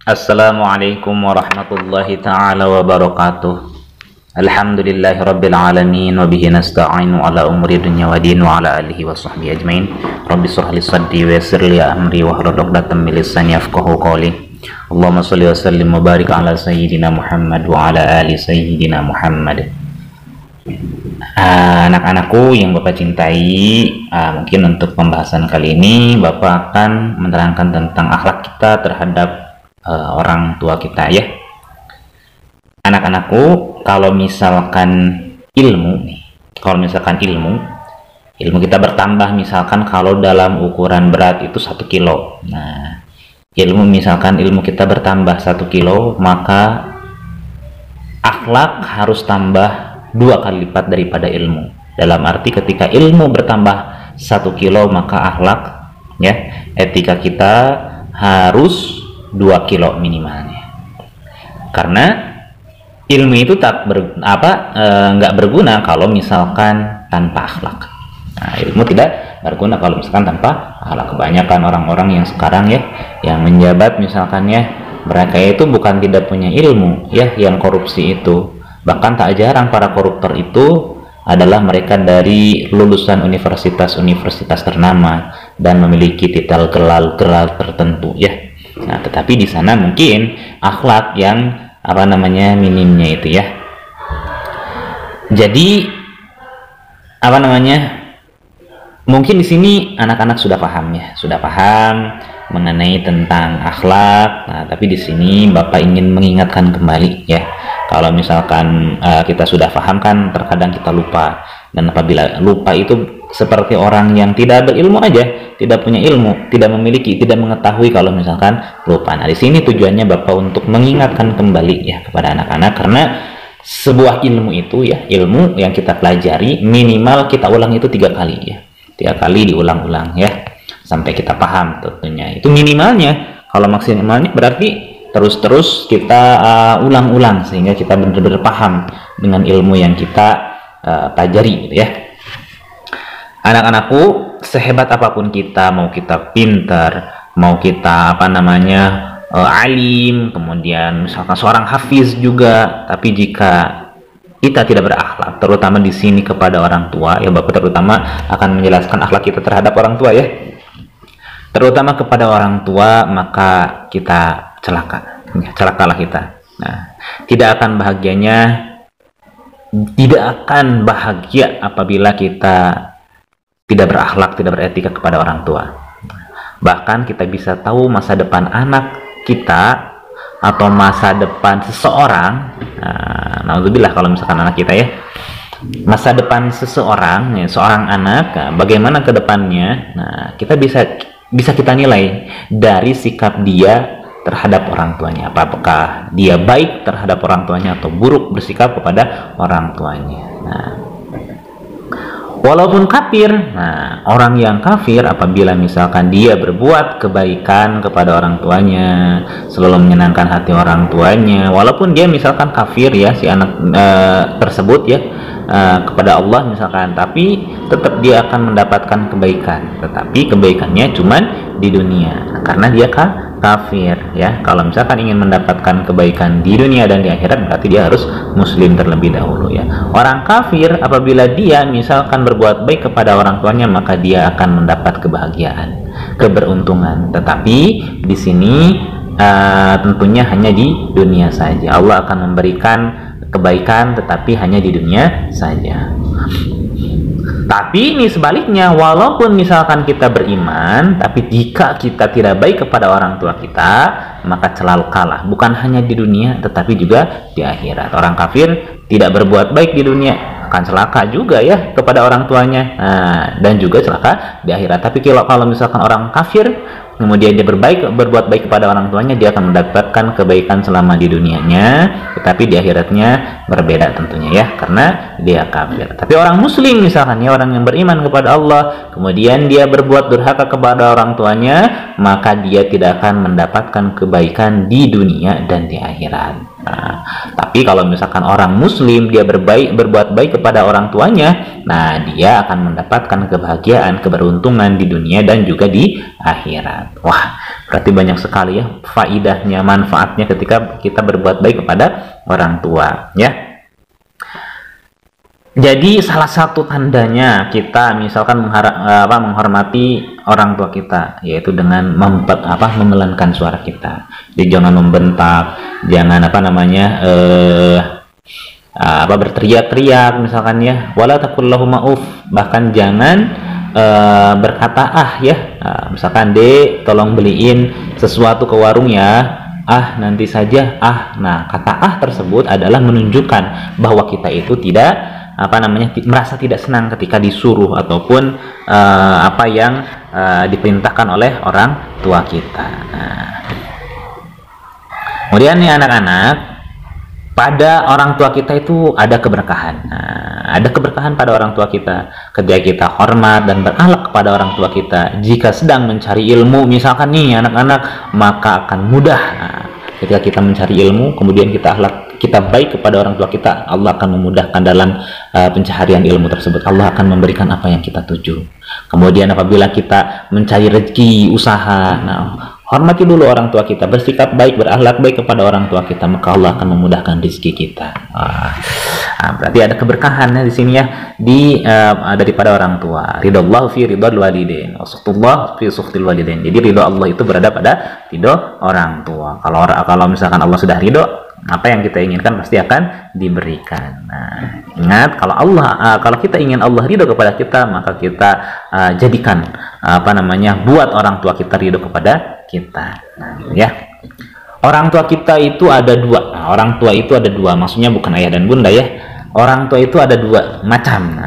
Assalamualaikum warahmatullahi ta'ala wabarakatuh. Alhamdulillahi rabbil alamin wa bihi nasta'inu ala umuri dunya wa din wa ala alihi wa sahbihi ajmain. Rabbi shrah li sadri wa yassir li amri wahlul 'uqdatam min lisani yafqahu qawli. Allahumma shalli wa sallim wa barik ala sayyidina Muhammad wa ala ali sayyidina Muhammad. Anak-anakku yang Bapak cintai, mungkin untuk pembahasan kali ini Bapak akan menerangkan tentang akhlak kita terhadap orang tua kita ya. Anak-anakku, kalau misalkan ilmu kita bertambah, misalkan kalau dalam ukuran berat itu 1 kilo. Nah, ilmu kita bertambah 1 kilo, maka akhlak harus tambah 2 kali lipat daripada ilmu. Dalam arti ketika ilmu bertambah 1 kilo, maka akhlak ya, etika kita harus 2 kilo minimalnya. Karena ilmu itu nggak berguna kalau misalkan tanpa akhlak. Nah, ilmu tidak berguna kalau misalkan tanpa akhlak. Kebanyakan orang-orang yang sekarang ya, yang menjabat misalkan ya, mereka itu bukan tidak punya ilmu ya, yang korupsi itu. Bahkan tak jarang para koruptor itu adalah mereka dari lulusan universitas-universitas ternama dan memiliki titel gelar tertentu ya. Nah, tetapi di sana mungkin akhlak yang minimnya itu ya. Jadi mungkin di sini anak-anak sudah paham mengenai tentang akhlak. Nah, tapi di sini Bapak ingin mengingatkan kembali ya. Kalau misalkan kita sudah paham kan, terkadang kita lupa, dan apabila lupa itu seperti orang yang tidak berilmu aja, tidak punya ilmu, tidak mengetahui kalau misalkan lupa. Nah, di sini tujuannya Bapak untuk mengingatkan kembali ya kepada anak-anak, karena sebuah ilmu itu ya, ilmu yang kita pelajari minimal kita ulang itu 3 kali ya. 3 kali diulang-ulang ya, sampai kita paham tentunya. Itu minimalnya. Kalau maksimalnya berarti terus-terus kita ulang-ulang sehingga kita benar-benar paham dengan ilmu yang kita pelajari gitu ya. Anak-anakku, sehebat apapun kita, mau kita pintar, mau kita alim, kemudian misalkan seorang hafiz juga, tapi jika kita tidak berakhlak, terutama di sini kepada orang tua ya, Bapak terutama akan menjelaskan akhlak kita terhadap orang tua ya, terutama kepada orang tua, maka kita celakalah kita. Nah, tidak akan bahagia apabila kita tidak berakhlak, tidak beretika kepada orang tua. Bahkan kita bisa tahu masa depan anak kita atau masa depan seseorang. Naudzubillah kalau misalkan anak kita ya, masa depan seseorang ya, seorang anak, bagaimana ke depannya. Nah, kita bisa kita nilai dari sikap dia terhadap orang tuanya. Apakah dia baik terhadap orang tuanya atau buruk bersikap kepada orang tuanya. Nah, walaupun kafir, orang yang kafir apabila misalkan dia berbuat kebaikan kepada orang tuanya, selalu menyenangkan hati orang tuanya, walaupun dia misalkan kafir ya, si anak tersebut ya, kepada Allah misalkan, tapi tetap dia akan mendapatkan kebaikan, tetapi kebaikannya cuman di dunia karena dia kafir ya. Kalau misalkan ingin mendapatkan kebaikan di dunia dan di akhirat, berarti dia harus muslim terlebih dahulu ya. Orang kafir apabila dia misalkan berbuat baik kepada orang tuanya, maka dia akan mendapat kebahagiaan, keberuntungan. Tetapi di sini tentunya hanya di dunia saja. Allah akan memberikan kebaikan tetapi hanya di dunia saja. Tapi ini sebaliknya, walaupun misalkan kita beriman, tapi jika kita tidak baik kepada orang tua kita, maka celakalah, bukan hanya di dunia tetapi juga di akhirat. Orang kafir tidak berbuat baik di dunia akan celaka juga ya kepada orang tuanya, dan juga celaka di akhirat. Tapi kalau misalkan orang kafir kemudian dia berbuat baik kepada orang tuanya, dia akan mendapatkan kebaikan selama di dunianya, tetapi di akhiratnya berbeda tentunya ya, karena dia kafir. Tapi orang muslim misalkan ya, orang yang beriman kepada Allah, kemudian dia berbuat durhaka kepada orang tuanya, maka dia tidak akan mendapatkan kebaikan di dunia dan di akhirat. Nah, tapi kalau misalkan orang muslim dia berbuat baik kepada orang tuanya, nah dia akan mendapatkan kebahagiaan, keberuntungan di dunia dan juga di akhirat. Wah, Berarti banyak sekali ya faidahnya, manfaatnya ketika kita berbuat baik kepada orang tua, ya. Jadi salah satu tandanya kita misalkan menghormati orang tua kita, yaitu dengan memelankan suara kita. Jadi jangan membentak, jangan berteriak-teriak misalkan ya. Wala taqul lahum ma'uf, bahkan jangan berkata misalkan Dek tolong beliin sesuatu ke warung ya. Nanti saja. Nah, kata tersebut adalah menunjukkan bahwa kita itu tidak merasa tidak senang ketika disuruh ataupun apa yang diperintahkan oleh orang tua kita. Kemudian nih anak-anak, pada orang tua kita itu ada keberkahan. Ada keberkahan pada orang tua kita ketika kita hormat dan berakhlak kepada orang tua kita. Jika sedang mencari ilmu misalkan nih anak-anak, maka akan mudah ketika kita mencari ilmu, kemudian kita baik kepada orang tua kita, Allah akan memudahkan dalam pencaharian ilmu tersebut. Allah akan memberikan apa yang kita tuju. Kemudian apabila kita mencari rezeki, usaha, hormati dulu orang tua kita, bersikap baik, berakhlak baik kepada orang tua kita, maka Allah akan memudahkan rezeki kita. Berarti ada keberkahannya di sini ya, daripada orang tua. Ridallahu fi ridal walidain, wa suhtullah fi suhtil walidain. Jadi ridho Allah itu berada pada ridho orang tua. Kalau misalkan Allah sudah ridho, apa yang kita inginkan pasti akan diberikan. Ingat, kalau kita ingin Allah ridho kepada kita, maka kita jadikan buat orang tua kita ridho kepada kita. Ya. Orang tua kita itu ada dua. Orang tua itu ada dua, maksudnya bukan ayah dan bunda ya. Orang tua itu ada dua macam.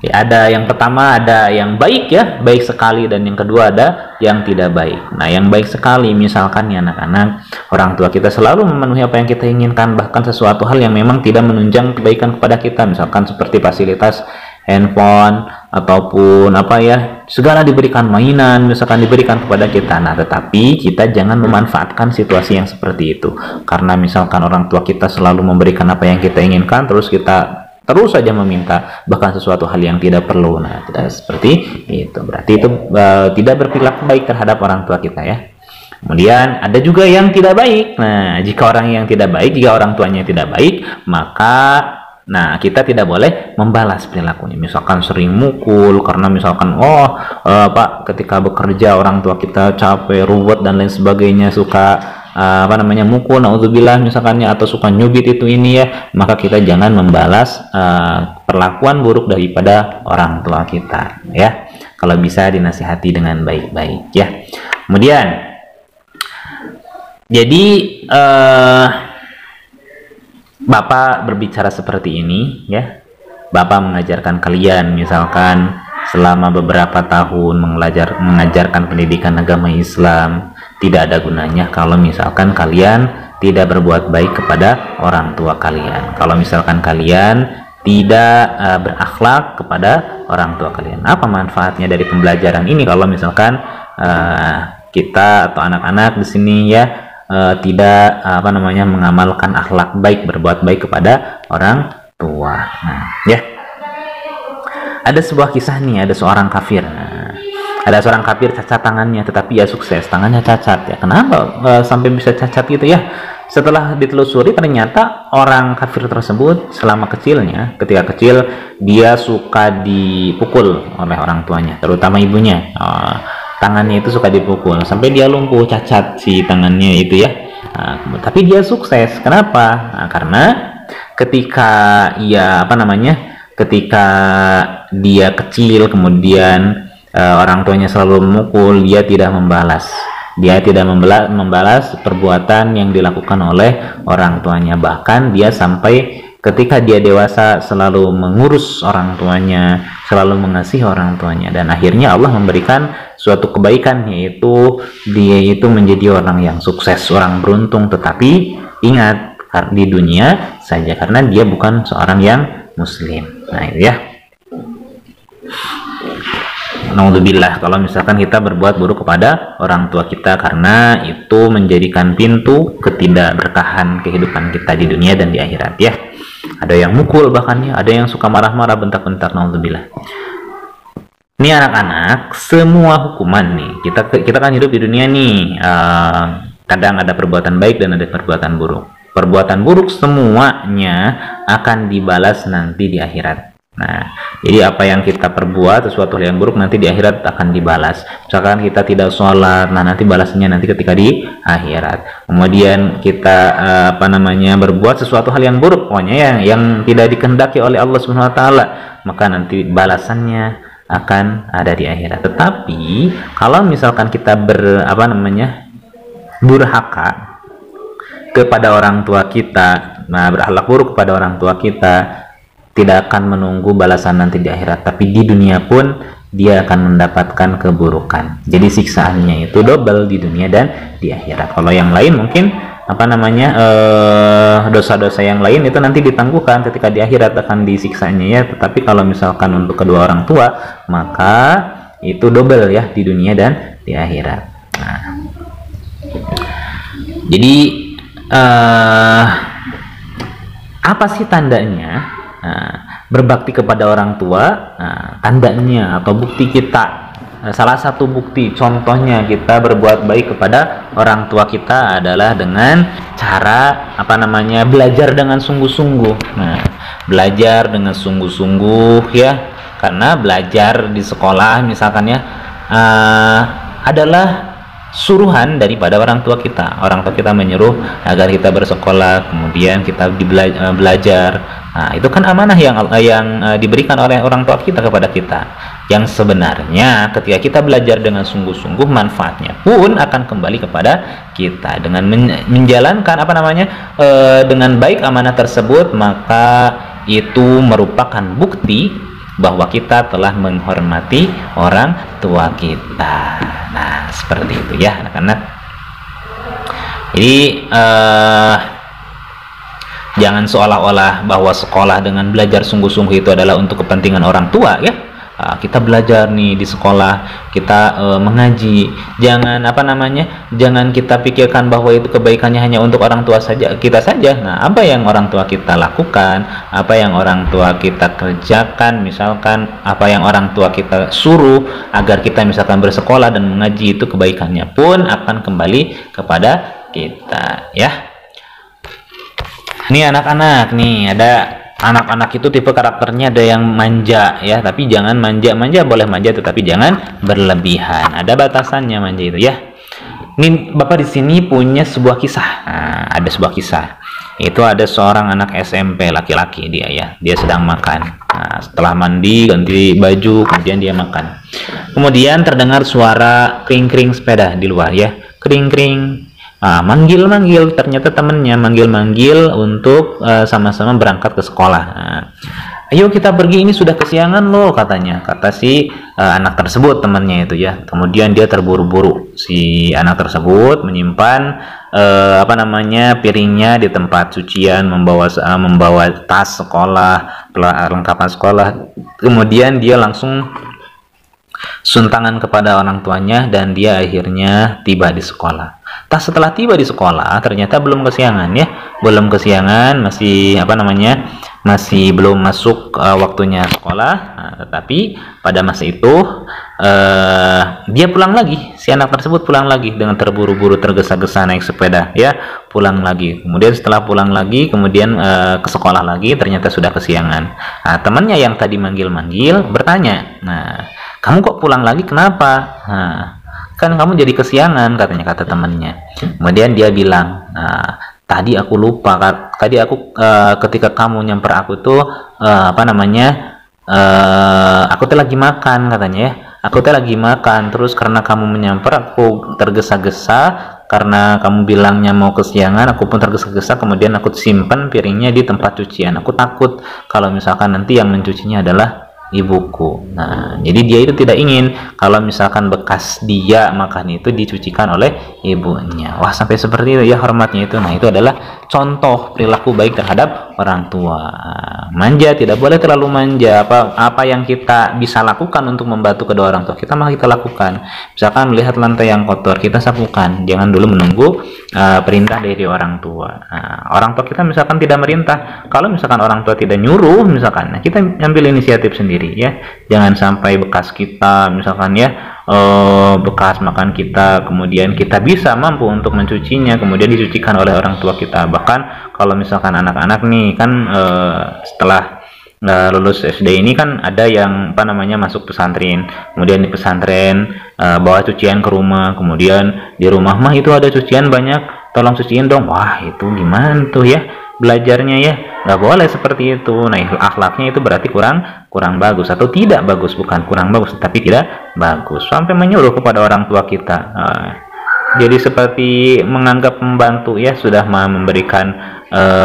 Ada yang pertama, ada yang baik ya, baik sekali, dan yang kedua ada yang tidak baik. Yang baik sekali misalkan ya anak-anak, orang tua kita selalu memenuhi apa yang kita inginkan, bahkan sesuatu hal yang memang tidak menunjang kebaikan kepada kita, misalkan seperti fasilitas handphone ataupun segala diberikan, mainan misalkan diberikan kepada kita. Tetapi kita jangan memanfaatkan situasi yang seperti itu, karena misalkan orang tua kita selalu memberikan apa yang kita inginkan, terus kita terus saja meminta bahkan sesuatu hal yang tidak perlu. Tidak seperti itu. Berarti itu tidak berperilaku baik terhadap orang tua kita ya. Kemudian ada juga yang tidak baik. Jika orang tuanya tidak baik, maka kita tidak boleh membalas perilakunya. Misalkan sering mukul karena misalkan ketika bekerja orang tua kita capek, ruwet dan lain sebagainya, suka mukul, naudzubillah misalkannya, atau suka nyubit itu ini ya, maka kita jangan membalas perlakuan buruk daripada orang tua kita ya. Kalau bisa dinasihati dengan baik-baik ya. Kemudian jadi Bapak berbicara seperti ini ya. Bapak mengajarkan kalian misalkan selama beberapa tahun mengajarkan pendidikan agama Islam, tidak ada gunanya kalau misalkan kalian tidak berbuat baik kepada orang tua kalian. Kalau misalkan kalian tidak berakhlak kepada orang tua kalian. Apa manfaatnya dari pembelajaran ini kalau misalkan kita atau anak-anak di sini ya tidak mengamalkan akhlak baik, berbuat baik kepada orang tua. Ya. Ada sebuah kisah nih, ada seorang kafir. Ada seorang kafir cacat tangannya, tetapi ya sukses, tangannya cacat ya. Kenapa sampai bisa cacat gitu ya? Setelah ditelusuri, ternyata orang kafir tersebut selama kecilnya, ketika kecil dia suka dipukul oleh orang tuanya, terutama ibunya. Tangannya itu suka dipukul sampai dia lumpuh, cacat si tangannya itu ya. Tapi dia sukses. Kenapa? Karena ketika ketika dia kecil, kemudian orang tuanya selalu memukul, dia tidak membalas. Dia tidak membalas perbuatan yang dilakukan oleh orang tuanya. Bahkan dia sampai ketika dia dewasa selalu mengurus orang tuanya, selalu mengasihi orang tuanya. Dan akhirnya Allah memberikan suatu kebaikan, yaitu dia itu menjadi orang yang sukses, orang beruntung. Tetapi ingat, di dunia saja, karena dia bukan seorang yang muslim. Itu ya. Naudzubillah kalau misalkan kita berbuat buruk kepada orang tua kita, karena itu menjadikan pintu ketidakberkahan kehidupan kita di dunia dan di akhirat ya. Ada yang mukul bahkan ya, ada yang suka marah-marah, bentak-bentak, naudzubillah. Nih anak-anak, semua hukuman nih, kita kan hidup di dunia nih, kadang ada perbuatan baik dan ada perbuatan buruk. Perbuatan buruk semuanya akan dibalas nanti di akhirat. Nah, jadi apa yang kita perbuat, sesuatu hal yang buruk nanti di akhirat akan dibalas. Misalkan kita tidak sholat, nah nanti balasnya nanti ketika di akhirat. Kemudian kita berbuat sesuatu hal yang buruk, pokoknya yang tidak dikehendaki oleh Allah Subhanahu Wa Taala, maka nanti balasannya akan ada di akhirat. Tetapi kalau misalkan kita durhaka kepada orang tua kita, nah berakhlak buruk kepada orang tua kita, tidak akan menunggu balasan nanti di akhirat, tapi di dunia pun dia akan mendapatkan keburukan. Jadi siksaannya itu double di dunia dan di akhirat. Kalau yang lain mungkin dosa-dosa yang lain itu nanti ditangguhkan ketika di akhirat akan disiksanya ya. Tetapi kalau misalkan untuk kedua orang tua, maka itu double ya di dunia dan di akhirat. Nah, jadi apa sih tandanya berbakti kepada orang tua? Tandanya atau bukti kita, salah satu bukti contohnya kita berbuat baik kepada orang tua kita adalah dengan cara belajar dengan sungguh-sungguh. Nah, belajar dengan sungguh-sungguh ya, karena belajar di sekolah misalkan ya adalah suruhan daripada orang tua kita. Orang tua kita menyuruh agar kita bersekolah, kemudian kita belajar. Nah, itu kan amanah yang diberikan oleh orang tua kita kepada kita. Yang sebenarnya ketika kita belajar dengan sungguh-sungguh, manfaatnya pun akan kembali kepada kita dengan menjalankan dengan baik amanah tersebut, maka itu merupakan bukti bahwa kita telah menghormati orang tua kita. Nah, seperti itu ya anak-anak. Jadi jangan seolah-olah bahwa sekolah dengan belajar sungguh-sungguh itu adalah untuk kepentingan orang tua ya. Kita belajar nih di sekolah, kita mengaji, jangan jangan kita pikirkan bahwa itu kebaikannya hanya untuk orang tua kita saja. Nah, apa yang orang tua kita lakukan, apa yang orang tua kita kerjakan, misalkan apa yang orang tua kita suruh agar kita misalkan bersekolah dan mengaji, itu kebaikannya pun akan kembali kepada kita ya. Nih anak-anak, nih ada anak-anak itu tipe karakternya ada yang manja ya, tapi jangan manja boleh manja, tetapi jangan berlebihan, ada batasannya manja itu ya. Ini Bapak di sini punya sebuah kisah. Nah, ada sebuah kisah, itu ada seorang anak SMP laki-laki, dia sedang makan. Nah, setelah mandi ganti baju kemudian dia makan, kemudian terdengar suara kring-kring sepeda di luar ya, kring-kring. Manggil-manggil, ternyata temennya manggil-manggil untuk sama-sama berangkat ke sekolah. Ayo kita pergi, ini sudah kesiangan loh, kata si anak tersebut, temannya itu ya. Kemudian dia terburu-buru, si anak tersebut menyimpan piringnya di tempat cucian, membawa tas sekolah, perlengkapan sekolah. Kemudian dia langsung suntangan kepada orang tuanya dan dia akhirnya tiba di sekolah. Setelah tiba di sekolah ternyata belum kesiangan ya, masih belum masuk waktunya sekolah. Tetapi pada masa itu dia pulang lagi, si anak tersebut pulang lagi dengan terburu-buru, tergesa-gesa naik sepeda ya, pulang lagi. Kemudian setelah pulang lagi kemudian ke sekolah lagi, ternyata sudah kesiangan. Temannya yang tadi manggil-manggil bertanya, kamu kok pulang lagi, kenapa? Kan kamu jadi kesiangan, kata temannya. Kemudian dia bilang, tadi aku lupa, ketika kamu nyamper aku tuh aku tuh lagi makan, katanya ya. Aku tuh lagi makan, terus karena kamu menyamper aku tergesa-gesa, karena kamu bilangnya mau kesiangan, aku pun tergesa-gesa, kemudian aku simpan piringnya di tempat cucian. Aku takut kalau misalkan nanti yang mencucinya adalah ibuku. Nah, jadi dia itu tidak ingin kalau misalkan bekas dia makan itu dicucikan oleh ibunya. Wah, sampai seperti itu ya hormatnya itu. Nah, itu adalah contoh perilaku baik terhadap orang tua. Manja, tidak boleh terlalu manja. Apa yang kita bisa lakukan untuk membantu kedua orang tua kita, maka kita lakukan. Misalkan melihat lantai yang kotor, kita sapukan. Jangan dulu menunggu perintah dari orang tua. Orang tua kita misalkan tidak merintah, kalau misalkan orang tua tidak nyuruh misalkan, nah kita ambil inisiatif sendiri ya. Jangan sampai bekas kita misalkan ya, bekas makan kita, kemudian kita bisa mampu untuk mencucinya, kemudian dicucikan oleh orang tua kita. Bahkan kalau misalkan anak-anak nih kan setelah lulus SD ini kan ada yang masuk pesantren, kemudian di pesantren bawa cucian ke rumah, kemudian di rumah mah itu ada cucian banyak, tolong cuciin dong. Wah, itu gimana tuh ya belajarnya ya? Nggak boleh seperti itu. Nah, akhlaknya itu berarti kurang bagus, atau tidak bagus, bukan kurang bagus tapi tidak bagus, sampai menyuruh kepada orang tua kita. Jadi seperti menganggap pembantu ya, sudah memberikan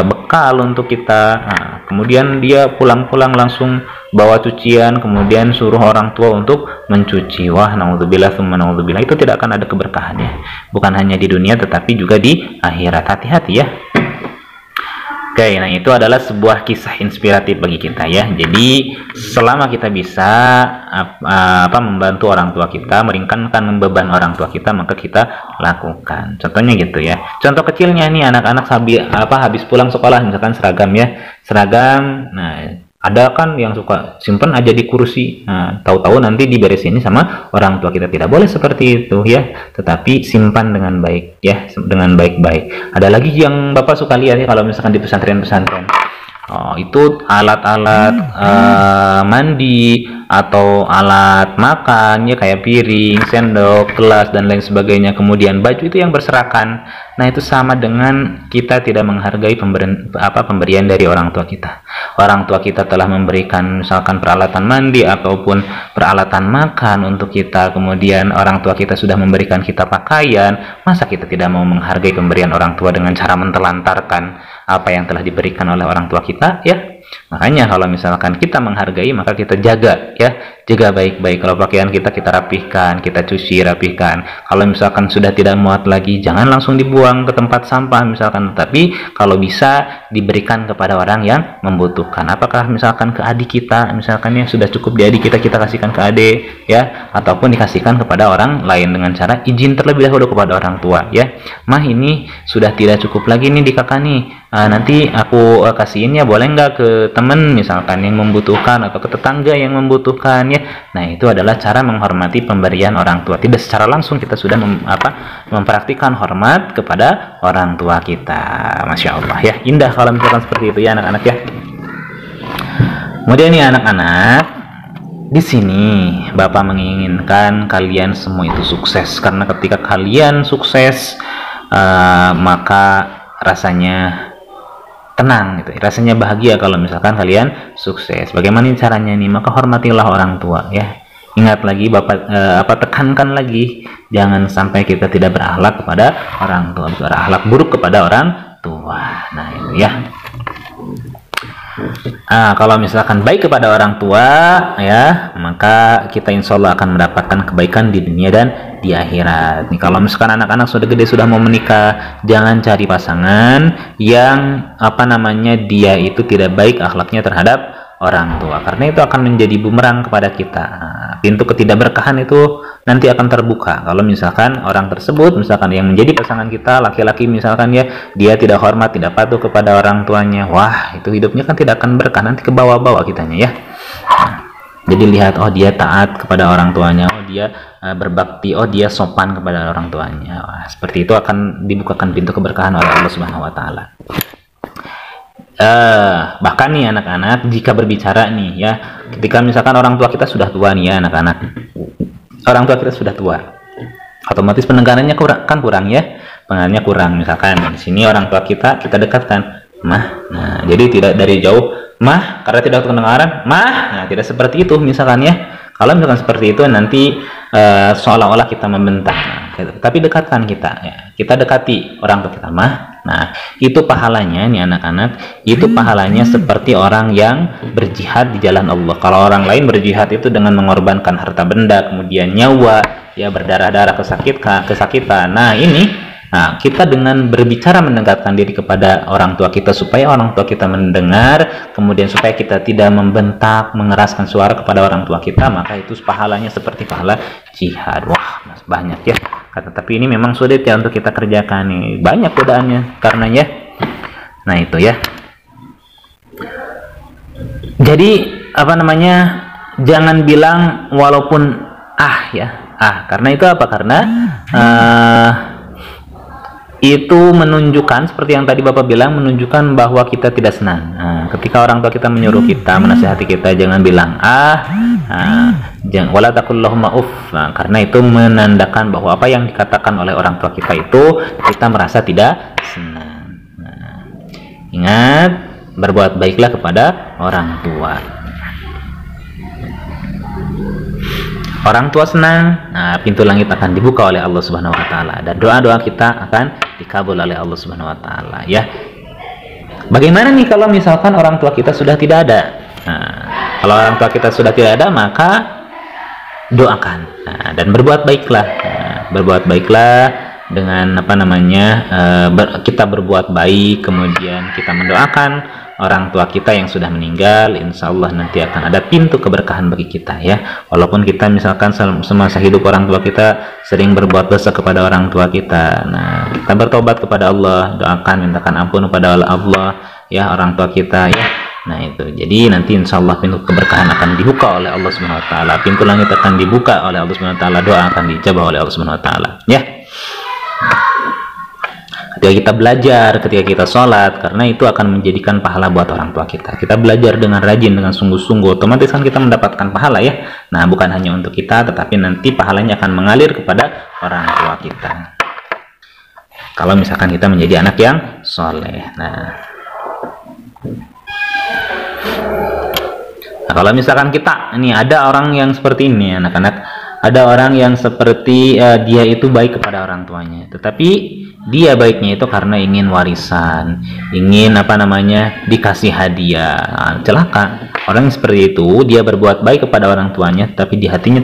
bekal untuk kita. Kemudian dia pulang-pulang langsung bawa cucian, kemudian suruh orang tua untuk mencuci. Wah, naudzubillah tsumma naudzubillah, itu tidak akan ada keberkahannya, bukan hanya di dunia tetapi juga di akhirat. Hati-hati ya. Oke, nah itu adalah sebuah kisah inspiratif bagi kita ya. Jadi selama kita bisa membantu orang tua kita, meringankan beban orang tua kita, maka kita lakukan. Contohnya gitu ya. Contoh kecilnya nih, anak-anak habis pulang sekolah misalkan seragam ya. Seragam, nah ada kan yang suka simpen aja di kursi. Nah, tahu-tahu nanti diberesin sama orang tua kita. Tidak boleh seperti itu ya. Tetapi simpan dengan baik ya, dengan baik-baik. Ada lagi yang Bapak suka lihat ya, kalau misalkan di pesantren-pesantren. Itu alat-alat mandi atau alat makan ya, kayak piring, sendok, gelas dan lain sebagainya, kemudian baju itu yang berserakan. Nah, itu sama dengan kita tidak menghargai pemberian dari orang tua kita. Orang tua kita telah memberikan misalkan peralatan mandi ataupun peralatan makan untuk kita, kemudian orang tua kita sudah memberikan kita pakaian. Masa kita tidak mau menghargai pemberian orang tua dengan cara mentelantarkan apa yang telah diberikan oleh orang tua kita ya? Makanya kalau misalkan kita menghargai, maka kita jaga ya, jaga baik-baik. Kalau pakaian kita rapihkan, kita cuci, rapihkan. Kalau misalkan sudah tidak muat lagi, jangan langsung dibuang ke tempat sampah misalkan, tapi kalau bisa diberikan kepada orang yang membutuhkan. Apakah misalkan ke adik kita, misalkan yang sudah cukup di adik kita, kita kasihkan ke adik ya, ataupun dikasihkan kepada orang lain dengan cara izin terlebih dahulu kepada orang tua ya. Mah, ini sudah tidak cukup lagi nih di kakak nih, nanti aku kasihin ya, boleh nggak ke teman misalkan yang membutuhkan atau ke tetangga yang membutuhkan ya. Nah, itu adalah cara menghormati pemberian orang tua. Tidak secara langsung kita sudah mempraktikkan hormat kepada orang tua kita. Masya Allah ya, indah kalau misalkan seperti itu ya anak-anak ya. Kemudian nih anak-anak, di sini Bapak menginginkan kalian semua itu sukses, karena ketika kalian sukses maka rasanya tenang gitu, rasanya bahagia kalau misalkan kalian sukses. Bagaimana caranya nih? Maka hormatilah orang tua ya. Ingat lagi Bapak tekankan lagi, jangan sampai kita tidak berakhlak kepada orang tua, berakhlak buruk kepada orang tua. Nah, itu ya. Kalau misalkan baik kepada orang tua ya, maka kita insya Allah akan mendapatkan kebaikan di dunia dan di akhirat. Nih, kalau misalkan anak-anak sudah gede, sudah mau menikah, jangan cari pasangan yang dia itu tidak baik akhlaknya terhadap orang tua, karena itu akan menjadi bumerang kepada kita. Pintu ketidakberkahan itu nanti akan terbuka kalau misalkan orang tersebut, misalkan yang menjadi pasangan kita laki-laki misalkan ya, dia tidak hormat, tidak patuh kepada orang tuanya. Wah, itu hidupnya kan tidak akan berkah, nanti ke bawah-bawah kitanya ya. Jadi lihat, oh dia taat kepada orang tuanya, oh dia berbakti, oh dia sopan kepada orang tuanya. Wah, seperti itu akan dibukakan pintu keberkahan oleh Allah Subhanahu wa taala. Bahkan nih anak-anak, jika berbicara nih ya, ketika misalkan orang tua kita sudah tua nih ya anak-anak, orang tua kita sudah tua, otomatis pendengarannya kurang ya, pendengarannya kurang. Misalkan di sini orang tua kita dekatkan, mah, nah jadi tidak dari jauh, mah, karena tidak pendengaran, mah, nah tidak seperti itu misalkan ya. Kalau misalkan seperti itu nanti seolah-olah kita membentak, tapi dekatkan kita ya, kita dekati orang tua kita, mah. Nah, itu pahalanya nih anak-anak, itu pahalanya seperti orang yang berjihad di jalan Allah. Kalau orang lain berjihad itu dengan mengorbankan harta benda, kemudian nyawa, ya berdarah-darah, kesakitan. Nah, ini Nah, kita dengan berbicara mendekatkan diri kepada orang tua kita supaya orang tua kita mendengar, kemudian supaya kita tidak membentak, mengeraskan suara kepada orang tua kita, maka itu pahalanya seperti pahala jihad. Wah, banyak ya. Tapi ini memang sulit ya untuk kita kerjakan nih. Banyak godaannya karenanya. Nah, itu ya. Jadi apa namanya? Jangan bilang walaupun ya. Karena itu apa? Karena itu menunjukkan seperti yang tadi Bapak bilang, menunjukkan bahwa kita tidak senang. Ketika orang tua kita menyuruh kita, menasihati kita, jangan bilang jangan wala taqullahumma uff. Karena itu menandakan bahwa apa yang dikatakan oleh orang tua kita itu kita merasa tidak senang. Ingat, berbuat baiklah kepada orang tua. Orang tua senang, pintu langit akan dibuka oleh Allah Subhanahu wa taala dan doa-doa kita akan dikabul oleh Allah Subhanahu wa taala ya. Bagaimana nih kalau misalkan orang tua kita sudah tidak ada? Kalau orang tua kita sudah tidak ada, maka doakan dan berbuat baiklah. Berbuat baiklah dengan apa namanya? Kita berbuat baik, kemudian kita mendoakan orang tua kita yang sudah meninggal, insya Allah nanti akan ada pintu keberkahan bagi kita ya. Walaupun kita misalkan semasa hidup orang tua kita sering berbuat dosa kepada orang tua kita, kita bertobat kepada Allah, doakan, mintakan ampun kepada Allah ya orang tua kita ya. Nah itu, jadi nanti insya Allah pintu keberkahan akan dibuka oleh Allah Subhanahu wa taala, pintu langit akan dibuka oleh Allah Subhanahu wa taala, doa akan dijabah oleh Allah Subhanahu wa taala ya. Ketika kita belajar, ketika kita sholat, karena itu akan menjadikan pahala buat orang tua kita. Kita belajar dengan rajin, dengan sungguh-sungguh, otomatis kan kita mendapatkan pahala ya. Nah, bukan hanya untuk kita, tetapi nanti pahalanya akan mengalir kepada orang tua kita. Kalau misalkan kita menjadi anak yang soleh. Nah, kalau misalkan kita, ini ada orang yang seperti ini, anak-anak, ada orang yang seperti dia itu baik kepada orang tuanya, tetapi dia baiknya itu karena ingin warisan, ingin apa namanya dikasih hadiah. Celaka orang yang seperti itu, dia berbuat baik kepada orang tuanya, tapi di hatinya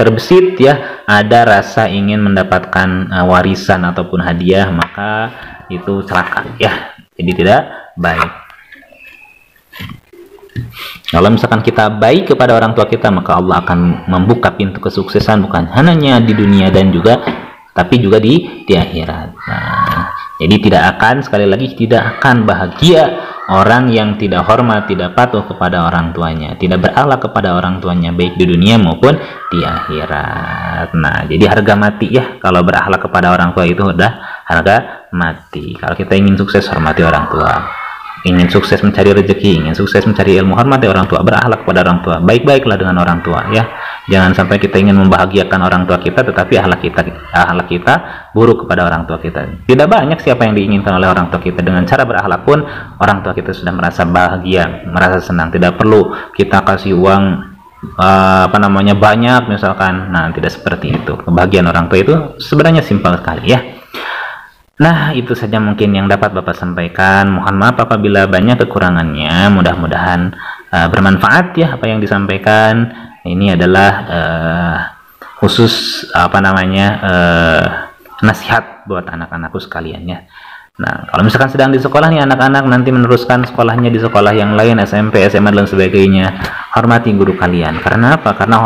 terbesit ya ada rasa ingin mendapatkan warisan ataupun hadiah, maka itu celaka ya, jadi tidak baik. Kalau misalkan kita baik kepada orang tua kita, maka Allah akan membuka pintu kesuksesan bukan hanya di dunia dan juga tapi juga di akhirat. Nah, jadi sekali lagi tidak akan bahagia orang yang tidak hormat, tidak patuh kepada orang tuanya, tidak berakhlak kepada orang tuanya baik di dunia maupun di akhirat. Nah, jadi harga mati ya, kalau berakhlak kepada orang tua itu udah harga mati. Kalau kita ingin sukses, hormati orang tua. Ingin sukses mencari rezeki, ingin sukses mencari ilmu, hormati orang tua, berakhlak kepada orang tua, baik-baiklah dengan orang tua ya. Jangan sampai kita ingin membahagiakan orang tua kita tetapi akhlak kita buruk kepada orang tua kita. Tidak banyak siapa yang diinginkan oleh orang tua kita. Dengan cara berakhlak pun orang tua kita sudah merasa bahagia, merasa senang. Tidak perlu kita kasih uang banyak misalkan. Nah, tidak seperti itu. Kebahagiaan orang tua itu sebenarnya simpel sekali ya. Nah, itu saja mungkin yang dapat Bapak sampaikan. Mohon maaf apabila banyak kekurangannya. Mudah-mudahan bermanfaat ya apa yang disampaikan. Ini adalah khusus nasihat buat anak-anakku sekalian ya. Nah, kalau misalkan sedang di sekolah nih anak-anak, nanti meneruskan sekolahnya di sekolah yang lain, SMP, SMA dan sebagainya, hormati guru kalian. Karena apa? Karena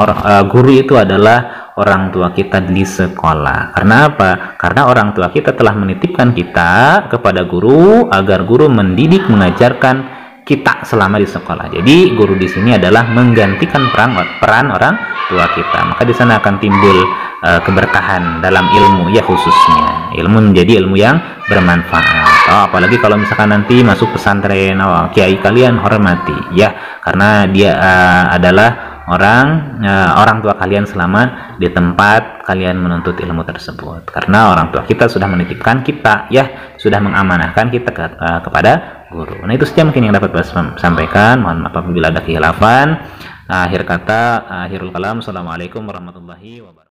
guru itu adalah orang tua kita di sekolah. Karena apa? Karena orang tua kita telah menitipkan kita kepada guru agar guru mendidik, mengajarkan kita selama di sekolah. Jadi guru di sini adalah menggantikan peran orang tua kita. Maka di sana akan timbul keberkahan dalam ilmu ya, khususnya ilmu menjadi ilmu yang bermanfaat. Apalagi kalau misalkan nanti masuk pesantren, kiai kalian hormati ya, karena dia adalah orang tua kalian selama di tempat kalian menuntut ilmu tersebut. Karena orang tua kita sudah menitipkan kita ya, sudah mengamanahkan kita kepada guru. Nah, itu saja mungkin yang dapat saya sampaikan. Mohon maaf apabila ada khilafan. Akhir kata, akhirul kalam. Assalamualaikum warahmatullahi wabarakatuh.